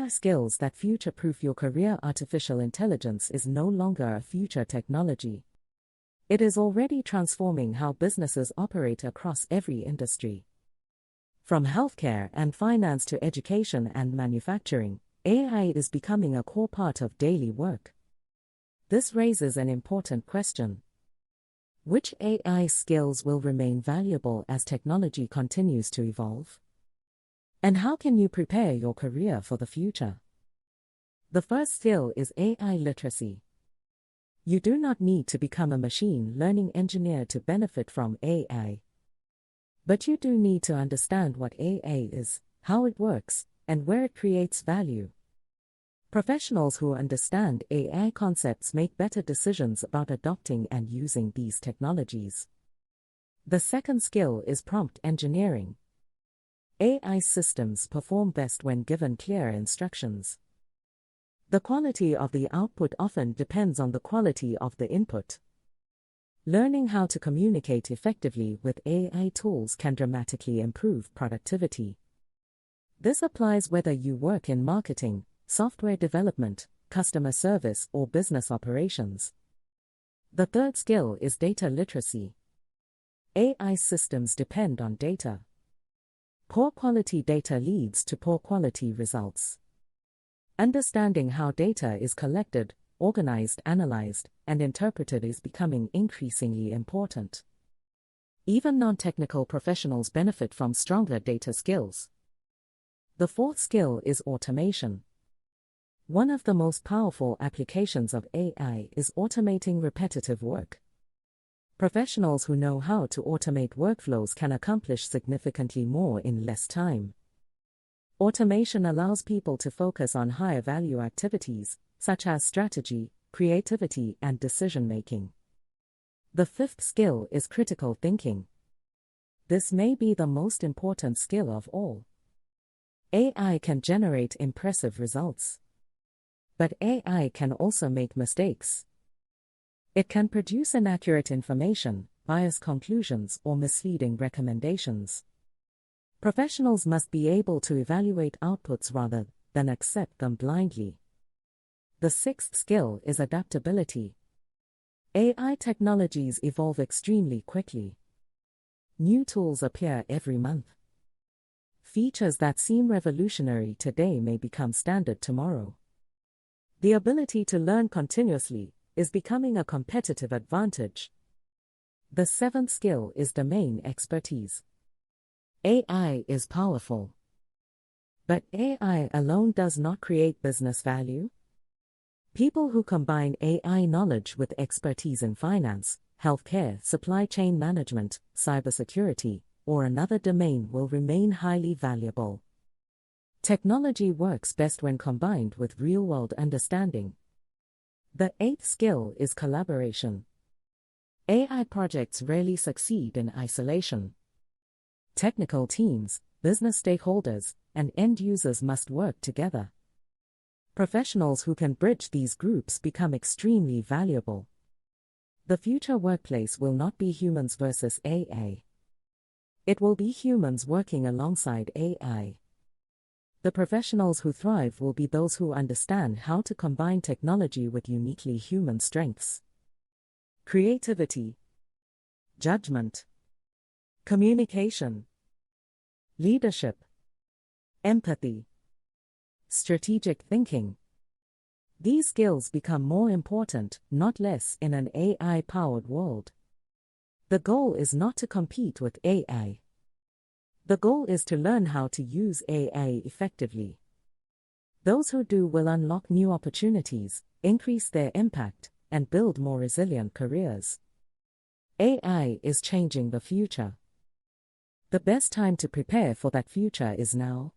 are skills that future-proof your career. Artificial intelligence is no longer a future technology. It is already transforming how businesses operate across every industry. From healthcare and finance to education and manufacturing, AI is becoming a core part of daily work. This raises an important question. Which AI skills will remain valuable as technology continues to evolve? And how can you prepare your career for the future? The first skill is AI literacy. You do not need to become a machine learning engineer to benefit from AI. But you do need to understand what AI is, how it works, and where it creates value. Professionals who understand AI concepts make better decisions about adopting and using these technologies. The second skill is prompt engineering. AI systems perform best when given clear instructions. The quality of the output often depends on the quality of the input. Learning how to communicate effectively with AI tools can dramatically improve productivity. This applies whether you work in marketing, software development, customer service, or business operations. The third skill is data literacy. AI systems depend on data. Poor quality data leads to poor quality results. Understanding how data is collected, organized, analyzed, and interpreted is becoming increasingly important. Even non-technical professionals benefit from stronger data skills. The fourth skill is automation. One of the most powerful applications of AI is automating repetitive work. Professionals who know how to automate workflows can accomplish significantly more in less time. Automation allows people to focus on higher value activities, such as strategy, creativity, and decision-making. The fifth skill is critical thinking. This may be the most important skill of all. AI can generate impressive results. But AI can also make mistakes. It can produce inaccurate information, biased conclusions, or misleading recommendations. Professionals must be able to evaluate outputs rather than accept them blindly. The sixth skill is adaptability. AI technologies evolve extremely quickly. New tools appear every month. Features that seem revolutionary today may become standard tomorrow. The ability to learn continuously is becoming a competitive advantage. The seventh skill is domain expertise. AI is powerful. But AI alone does not create business value. People who combine AI knowledge with expertise in finance, healthcare, supply chain management, cybersecurity, or another domain will remain highly valuable. Technology works best when combined with real-world understanding. The eighth skill is collaboration. AI projects rarely succeed in isolation. Technical teams, business stakeholders, and end users must work together. Professionals who can bridge these groups become extremely valuable. The future workplace will not be humans versus AI. It will be humans working alongside AI. The professionals who thrive will be those who understand how to combine technology with uniquely human strengths. Creativity, judgment, communication, leadership, empathy, strategic thinking. These skills become more important, not less, in an AI-powered world. The goal is not to compete with AI. The goal is to learn how to use AI effectively. Those who do will unlock new opportunities, increase their impact, and build more resilient careers. AI is changing the future. The best time to prepare for that future is now.